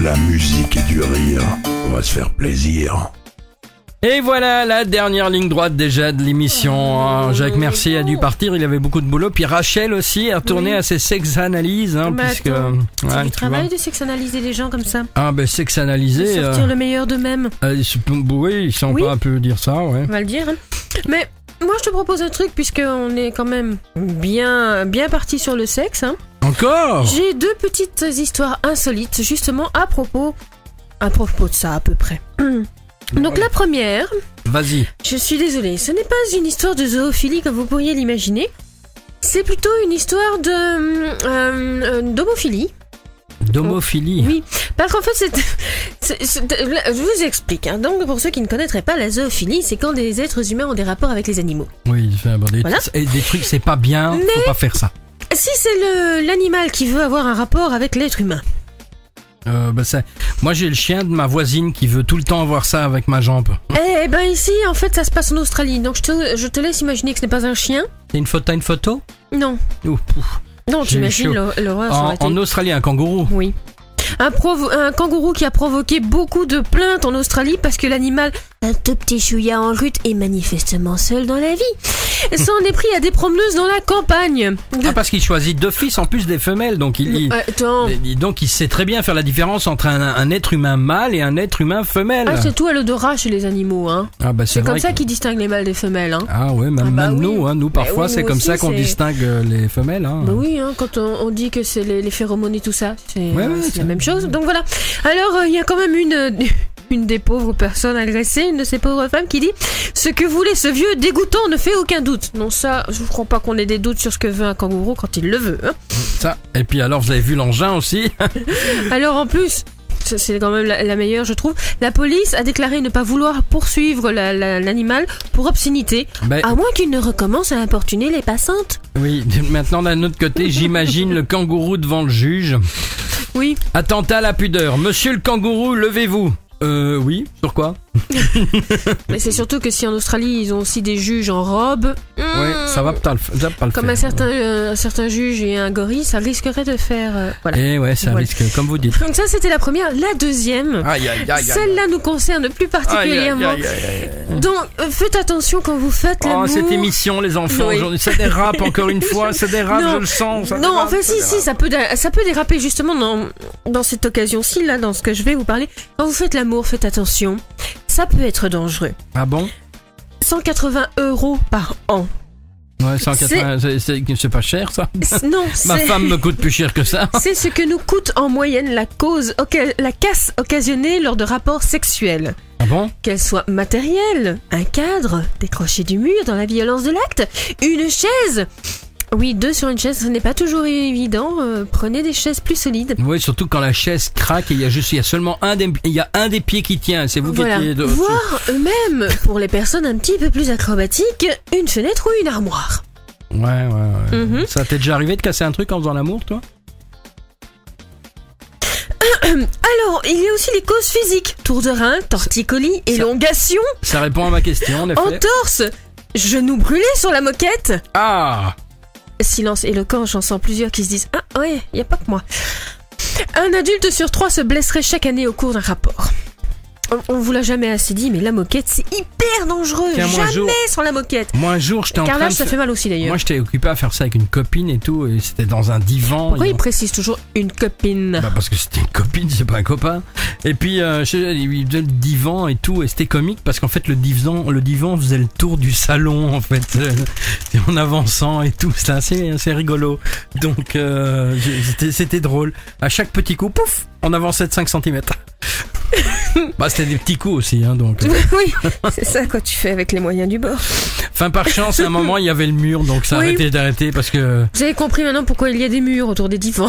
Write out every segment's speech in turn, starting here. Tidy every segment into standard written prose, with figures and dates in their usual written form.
la musique et du rire. On va se faire plaisir. Et voilà la dernière ligne droite déjà de l'émission. Jacques Mercier a dû partir, il avait beaucoup de boulot. Puis Rachel aussi est retournée à ses sex-analyses. Puisque c'est du travail de sex-analyser les gens comme ça. Ah ben sex-analyser... sortir le meilleur d'eux-mêmes. Oui, ils sont pas un peu dire ça, ouais. On va le dire. Hein. Mais moi je te propose un truc puisqu'on est quand même bien parti sur le sexe. Hein. Encore ? J'ai deux petites histoires insolites justement à propos de ça à peu près. Donc la première, vas-y. Je suis désolée, ce n'est pas une histoire de zoophilie comme vous pourriez l'imaginer. C'est plutôt une histoire d'homophilie. D'homophilie. Oui, parce qu'en fait, je vous explique. Hein. Donc, pour ceux qui ne connaîtraient pas, la zoophilie, c'est quand des êtres humains ont des rapports avec les animaux. Oui, des trucs, c'est pas bien, faut pas faire ça. Si c'est l'animal qui veut avoir un rapport avec l'être humain. Moi j'ai le chien de ma voisine qui veut tout le temps avoir ça avec ma jambe. Eh ben ici en fait ça se passe en Australie, donc je te laisse imaginer que ce n'est pas un chien. T'as une photo? Non. Non, tu imagines l'horreur. En Australie, un kangourou. Oui. Un kangourou qui a provoqué beaucoup de plaintes en Australie parce que l'animal, un tout petit chouïa en rut, est manifestement seul dans la vie. S'en est pris à des promeneuses dans la campagne. Ah, parce qu'il choisit d'office en plus des femelles, donc donc il sait très bien faire la différence entre un être humain mâle et un être humain femelle. Ah, c'est tout à l'odorat chez les animaux, hein. Ah, bah, c'est comme ça qu'ils distinguent les mâles des femelles, hein. Ah ouais, même nous, hein, nous parfois c'est comme ça qu'on distingue les femelles, hein. Bah oui, hein, quand on dit que c'est les phéromones et tout ça, c'est la même chose. Donc voilà. Alors il y a quand même une des pauvres personnes agressées, une de ces pauvres femmes qui dit « Ce que voulait ce vieux dégoûtant ne fait aucun doute ». Non, ça, je ne crois pas qu'on ait des doutes sur ce que veut un kangourou quand il le veut. Hein. Ça. Et puis alors, vous avez vu l'engin aussi. Alors en plus, c'est quand même la meilleure, je trouve. La police a déclaré ne pas vouloir poursuivre l'animal pour obscénité, à moins qu'il ne recommence à importuner les passantes. Oui, maintenant d'un autre côté, j'imagine le kangourou devant le juge. Oui. Attentat à la pudeur. Monsieur le kangourou, levez-vous. Oui, pourquoi? Mais c'est surtout que si en Australie ils ont aussi des juges en robe, ouais, ça va pas le comme faire. Un certain juge et un gorille, ça risquerait de faire voilà. Et ouais, ça risque, comme vous dites. Donc ça c'était la première. La deuxième, celle-là nous concerne plus particulièrement. Donc faites attention quand vous faites l'amour. Cette émission, les enfants, ça dérape encore une fois, ça dérape, je le sens. Non, en fait si, ça peut déraper justement dans cette occasion-ci, là, dans ce que je vais vous parler. Quand vous faites l'amour, faites attention. Ça peut être dangereux. Ah bon? 180 € par an. Ouais, 180, c'est pas cher ça? Non, ma femme me coûte plus cher que ça. C'est ce que nous coûte en moyenne la casse occasionnée lors de rapports sexuels. Ah bon? Qu'elle soit matérielle, un cadre, décroché du mur dans la violence de l'acte, une chaise. Oui, 2 sur une chaise, ce n'est pas toujours évident. Prenez des chaises plus solides. Oui, surtout quand la chaise craque et il y a seulement un des pieds qui tient. C'est vous qui étiez de... Voire même, pour les personnes un petit peu plus acrobatiques, une fenêtre ou une armoire. Ouais. Ça t'est déjà arrivé de casser un truc en faisant l'amour, toi? Alors, il y a aussi les causes physiques. Tour de rein, torticolis, élongation. Ça répond à ma question, en effet. Entorse, genou brûlé sur la moquette. Ah! Silence éloquent, j'en sens plusieurs qui se disent « Ah ouais, y a pas que moi ». Un adulte sur 3 se blesserait chaque année au cours d'un rapport. On vous l'a jamais assez dit, mais la moquette, c'est hyper dangereux. Jamais sans la moquette. Moi, un jour, j'étais en train de... Carrelage, ça fait mal aussi, d'ailleurs. Moi, j'étais occupé à faire ça avec une copine et tout, et c'était dans un divan. Pourquoi il précise toujours une copine? Parce que c'était une copine, c'est pas un copain. Et puis, il faisait le divan et tout, et c'était comique, parce qu'en fait, le divan faisait le tour du salon, en fait, en avançant et tout. C'était assez rigolo. Donc, c'était drôle. À chaque petit coup, pouf, on avançait de 5 cm. C'était des petits coups aussi, hein, donc. Oui, c'est ça quand tu fais avec les moyens du bord. Enfin, par chance, à un moment, il y avait le mur, donc ça arrêtait d'arrêter parce que... Vous avez compris maintenant pourquoi il y a des murs autour des divans.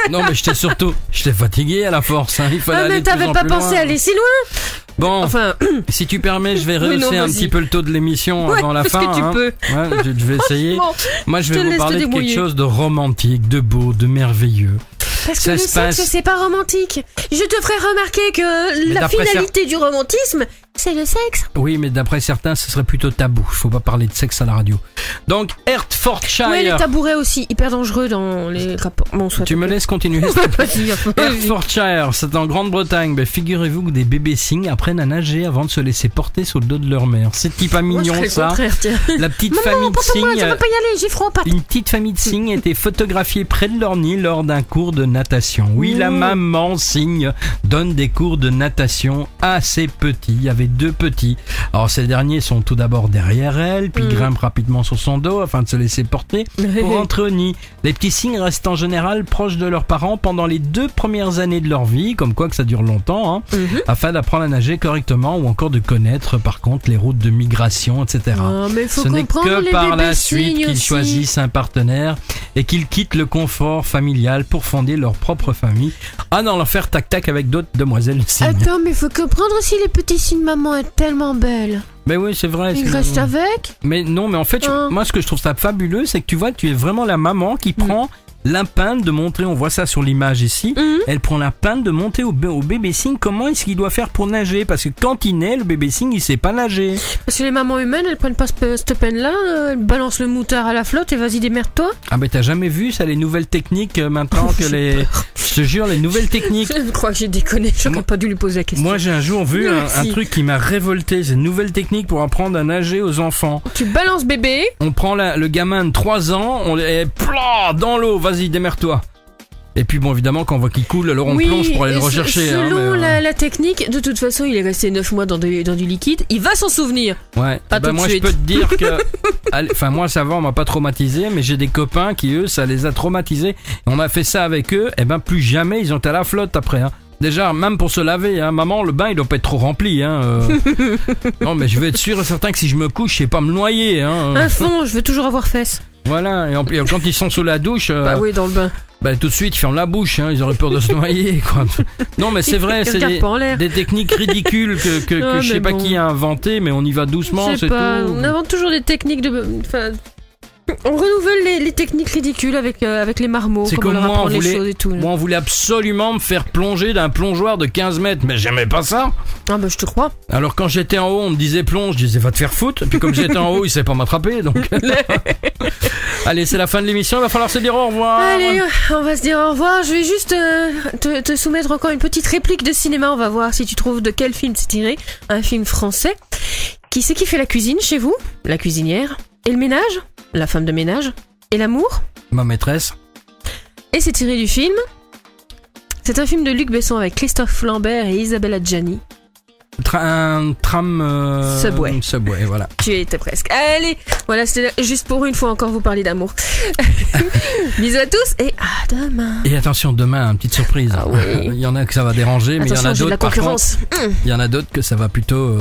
Non, mais j'étais fatigué à la force, hein. Il fallait aller mais t'avais pas pensé aller si loin. Bon, enfin... si tu permets, je vais rehausser un petit peu le taux de l'émission avant la fin. Que tu peux. Ouais, je vais essayer. Moi, je vais vous parler de quelque chose de romantique, de beau, de merveilleux. Parce que le sexe, c'est pas romantique. Je te ferai remarquer que la finalité du romantisme, C'est le sexe. Oui, mais d'après certains, ce serait plutôt tabou. Il faut pas parler de sexe à la radio. Donc, Hertfordshire. Ouais, les tabourets aussi, hyper dangereux dans les rapports. Bon, soit tu me laisses continuer. Hertfordshire, c'est en Grande-Bretagne. Ben, figurez-vous que des bébés cygnes apprennent à nager avant de se laisser porter sur le dos de leur mère. C'est pas mignon, ça. La petite famille de cygnes. Je peux pas y aller, j'ai froid. Une petite famille de cygnes a été photographiée près de leur nid lors d'un cours de natation. Oui, la maman cygne donne des cours de natation à ses petits. Il y avait 2 petits. Alors ces derniers sont tout d'abord derrière elle, puis grimpent rapidement sur son dos afin de se laisser porter pour rentrer au nid. Les petits cygnes restent en général proches de leurs parents pendant les 2 premières années de leur vie, comme quoi que ça dure longtemps, afin d'apprendre à nager correctement ou encore de connaître par contre les routes de migration, etc. Ce n'est que par la suite qu'ils choisissent un partenaire et qu'ils quittent le confort familial pour fonder leur propre famille. Ah non, leur faire tac-tac avec d'autres demoiselles cygnes. Attends, mais faut comprendre aussi les petits cygnes, maman est tellement belle. Mais oui, c'est vrai. Il reste avec. Mais non, mais en fait, moi, ce que je trouve ça fabuleux, c'est que tu vois, tu es vraiment la maman qui prend la peine de montrer, on voit ça sur l'image ici, elle prend la peine de montrer au bébé cygne comment est-ce qu'il doit faire pour nager, parce que quand il naît, le bébé cygne, il sait pas nager. Parce que les mamans humaines, elles prennent pas cette peine-là, elles balancent le moutard à la flotte et vas-y, démerde-toi. Ah mais t'as jamais vu ça, les nouvelles techniques maintenant que les... Je te jure, les nouvelles techniques... Je crois que j'ai déconné, j'aurais pas dû lui poser la question. Moi j'ai un jour vu un truc qui m'a révolté, c'est une nouvelle technique pour apprendre à nager aux enfants. Tu balances bébé. On prend le gamin de 3 ans, on les dans l'eau, vas-y, démerde-toi. Et puis bon, évidemment, quand on voit qu'il coule, alors on plonge pour aller le rechercher. Selon la technique, de toute façon, il est resté 9 mois dans du liquide, il va s'en souvenir. Ouais, pas tout de moi suite. Je peux te dire que... Enfin, moi ça va, on m'a pas traumatisé, mais j'ai des copains qui, eux, ça les a traumatisés. On a fait ça avec eux, et ben plus jamais ils ont été à la flotte après. Déjà, même pour se laver, maman, le bain il doit pas être trop rempli. Non, mais je veux être sûr et certain que si je me couche, je sais pas me noyer. Un fond, je veux toujours avoir fesses. Voilà, et quand ils sont sous la douche... bah oui, dans le bain. Bah tout de suite ils ferment la bouche, ils auraient peur de se noyer quoi. Non mais c'est vrai, c'est des techniques ridicules que je sais pas qui a inventé, mais on y va doucement, c'est tout. On invente toujours des techniques de... Enfin, on renouvelle les techniques ridicules avec les marmots. C'est comme moi, on voulait absolument me faire plonger d'un plongeoir de 15 mètres, mais j'aimais pas ça. Ah bah je te crois. Alors quand j'étais en haut, on me disait plonge, je disais va te faire foutre. Puis comme j'étais en haut, il savait pas m'attraper, donc... Allez, c'est la fin de l'émission, il va falloir se dire au revoir. Allez, on va se dire au revoir. Je vais juste te soumettre encore une petite réplique de cinéma. On va voir si tu trouves de quel film c'est tiré. Un film français. Qui c'est qui fait la cuisine chez vous? La cuisinière. Et le ménage? La femme de ménage. Et l'amour? Ma maîtresse. Et c'est tiré du film. C'est un film de Luc Besson avec Christophe Lambert et Isabelle Adjani. Subway, voilà. Tu étais presque. Allez, voilà, c'était juste pour une fois encore vous parler d'amour. Bisous à tous et à demain. Et attention, demain, une petite surprise. Ah oui. Il y en a que ça va déranger, mais il y en a d'autres par contre. Il y en a d'autres que ça va plutôt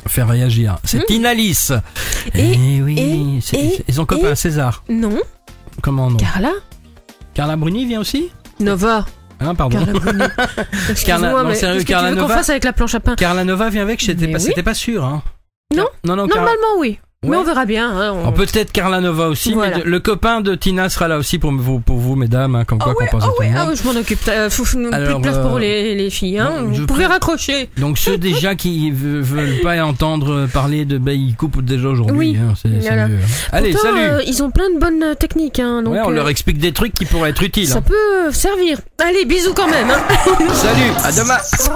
faire réagir. C'est Inalis. Ils ont copain César. Non. Comment non? Carla Bruni vient aussi? Nova. Ah, pardon. Excuse-moi, mais sérieux, Carla Nova. Qu'on fasse avec la planche à pain. Carla Nova vient avec, c'était pas sûr. Non. Normalement, oui. Ouais. Mais on verra bien. Peut-être Carla Nova aussi, voilà. Mais le copain de Tina sera là aussi pour vous mesdames, comme quoi qu'on pense à tout le monde. Je m'en occupe. Faut plus de place pour les filles. Vous pouvez raccrocher. Donc ceux déjà qui veulent pas entendre parler de ils coupent déjà aujourd'hui. Oui. C'est mieux. Allez, pourtant, salut. Ils ont plein de bonnes techniques. Donc, on leur explique des trucs qui pourraient être utiles. Ça peut servir. Allez, bisous quand même. Salut, à demain. Si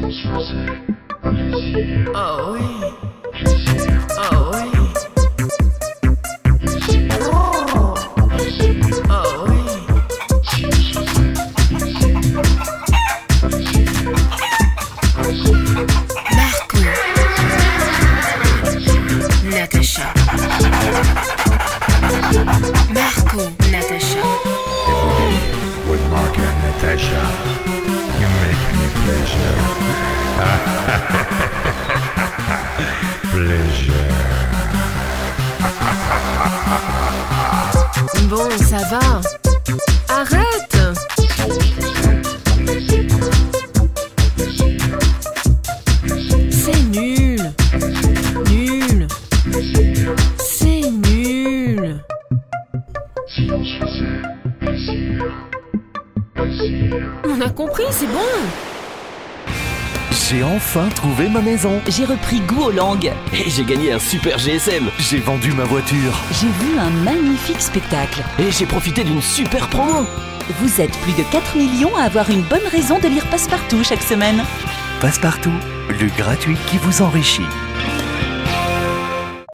on se faisait plaisir. Oh oui. Marco, Natasha. Every day with Mark and Natasha, you make me pleasure. Pleasure. Bon, ça va. Arrête. C'est nul. Nul. C'est nul. Si on se faisait plaisir. On a compris, c'est bon. J'ai enfin trouvé ma maison. J'ai repris goût aux langues. Et j'ai gagné un super GSM. J'ai vendu ma voiture. J'ai vu un magnifique spectacle. Et j'ai profité d'une super promo. Vous êtes plus de 4 millions à avoir une bonne raison de lire Passepartout chaque semaine. Passepartout, le gratuit qui vous enrichit.